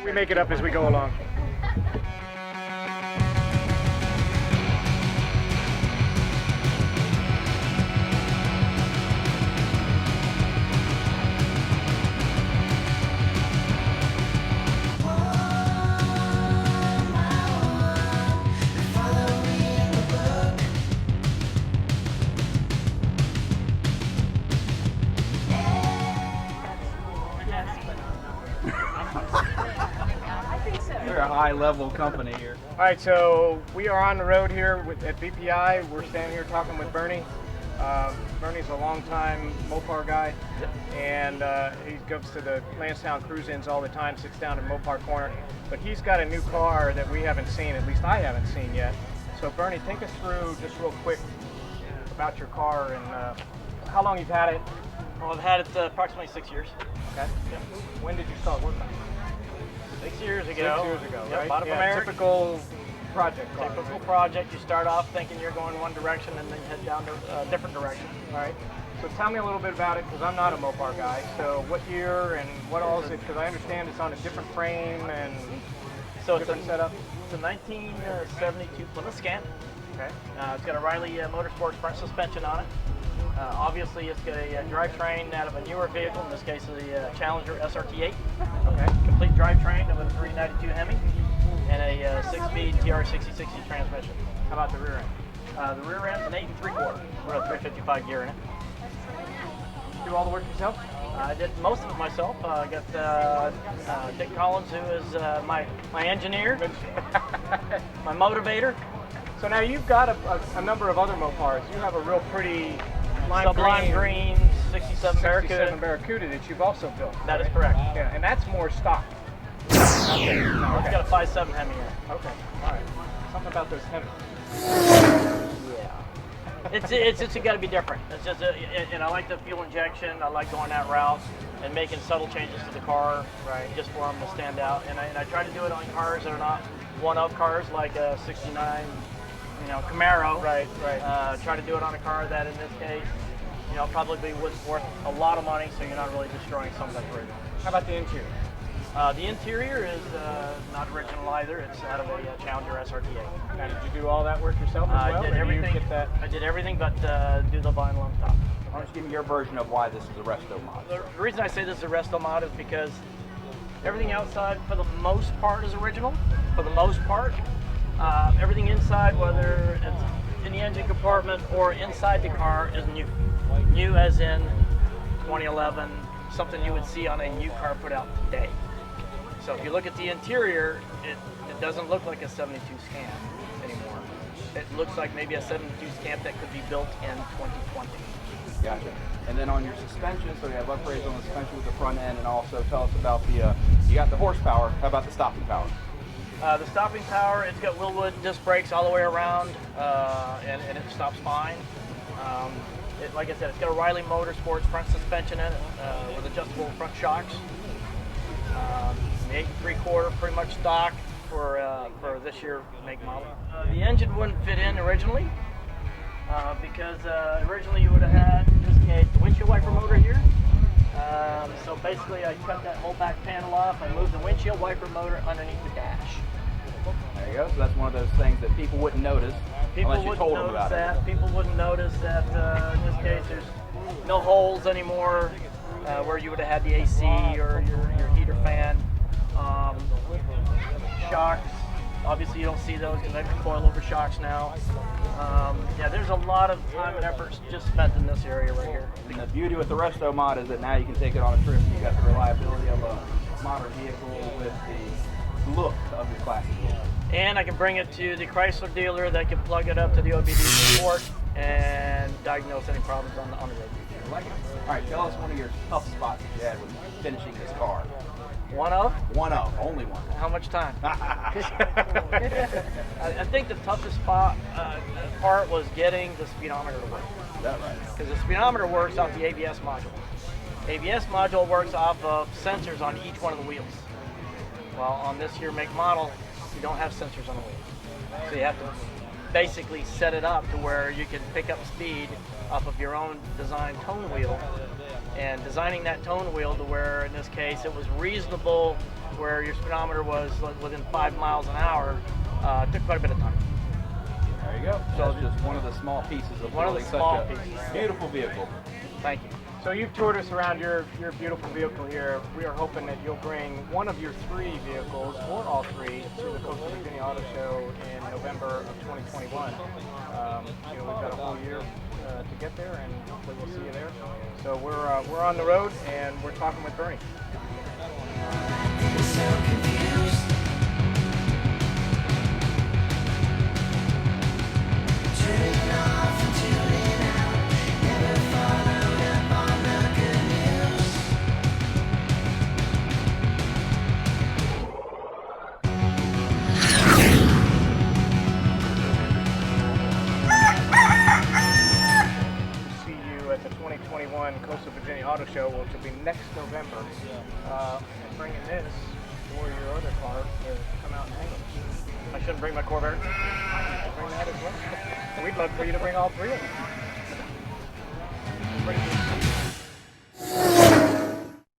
We make it up as we go along. We're a high-level company here. All right, so we are on the road here at VPI. We're standing here talking with Bernie. Bernie's a longtime Mopar guy, and he goes to the Lansdowne cruise-ins all the time, sits down in Mopar Corner. But he's got a new car that we haven't seen, at least I haven't seen yet. So Bernie, take us through just real quick about your car and how long you've had it. Well, I've had it approximately 6 years. Okay. Yep. When did you start working on it? 6 years ago. 6 years ago, Yep, right? bought it from Eric. Typical project car. Typical project. You start off thinking you're going one direction and then head down to a different direction. All right. So tell me a little bit about it, because I'm not a Mopar guy. So what year and what all is it? Because I understand it's on a different frame and So different setup. It's a 1972 Plymouth Scamp. Okay. It's got a Riley Motorsports front suspension on it. Obviously, it's got a drivetrain out of a newer vehicle, in this case, the Challenger SRT8. Okay. Complete drivetrain with a 392 Hemi and a 6-speed TR6060 transmission. How about the rear end? The rear end's an 8 3/4 with a 355 gear in it. Do all the work yourself? I did most of it myself. I got Dick Collins, who is my engineer, my motivator. So now you've got a number of other Mopars. You have a real pretty Sublime green 67 Barracuda. Barracuda that you've also built. That is correct. Yeah, and that's more stock. Okay. It's got a 5.7 Hemi in it. Okay. All right. Something about those Hemi. Yeah. It's just got to be different. It's just and I like the fuel injection. I like going that route and making subtle changes to the car, right? Just for them to stand out. And I try to do it on cars that are not one-of cars, like a '69, Camaro. Right. Try to do it on a car that, in this case, probably was worth a lot of money, so you're not really destroying something that's original. How about the interior? The interior is not original either. It's out of a Challenger SRT8. Now, did you do all that work yourself as well? I did everything. You get that? I did everything but do the vinyl on top. Why don't you give me your version of why this is a Resto-mod? The reason I say this is a Resto-mod is because everything outside, for the most part, is original. For the most part. Everything inside, whether it's in the engine compartment or inside the car, is new. New as in 2011, something you would see on a new car put out today. So if you look at the interior, it doesn't look like a 72 Scamp anymore. It looks like maybe a 72 Scamp that could be built in 2020. Gotcha. And then on your suspension, so you have upgrades on the suspension with the front end, and also tell us about you got the horsepower. How about the stopping power? The stopping power, it's got Willwood disc brakes all the way around, and it stops fine. Like I said, it's got a Riley Motorsports front suspension in it with adjustable front shocks. 8 3/4, pretty much stock for this year make model. The engine wouldn't fit in originally because originally you would have had, in this case, the windshield wiper motor here. So basically I cut that whole back panel off and moved the windshield wiper motor underneath the dash. There you go. So that's one of those things that people wouldn't notice unless you told them about it. People wouldn't notice that in this case there's no holes anymore where you would have had the AC or your heater fan. Shocks, obviously you don't see those because they've coilover shocks now. Yeah, there's a lot of time and effort just spent in this area right here. And the beauty with the Resto-mod is that now you can take it on a trip. You got the reliability of a modern vehicle with the look of your classic vehicle. And I can bring it to the Chrysler dealer that can plug it up to the OBD report and diagnose any problems on the road. I like it. All right, tell us one of your tough spots that you had when finishing this car. One of? One of, only one. How much time? I think the toughest part was getting the speedometer to work. Is that right? Because the speedometer works off the ABS module. ABS module works off of sensors on each one of the wheels. Well, on this year make model, you don't have sensors on the wheels. So you have to basically set it up to where you can pick up speed off of your own design tone wheel and designing that tone wheel to where, in this case, it was reasonable, where your speedometer was within 5 miles an hour, took quite a bit of time. There you go. So it's just one of the small pieces of One of the building small such a pieces. beautiful vehicle. Thank you. So you've toured us around your beautiful vehicle here. We are hoping that you'll bring one of your 3 vehicles, or all 3, to the Coastal Virginia Auto Show in November of 2021. You know, we've got a whole year to get there, and hopefully we'll see you there. So we're on the road, and we're talking with Bernie. At the 2021 Coastal Virginia Auto Show, which will be next November, and bringing this or your other car to come out and hang them. I shouldn't bring my Corvair. You should bring that as well. We'd love for you to bring all 3 of them.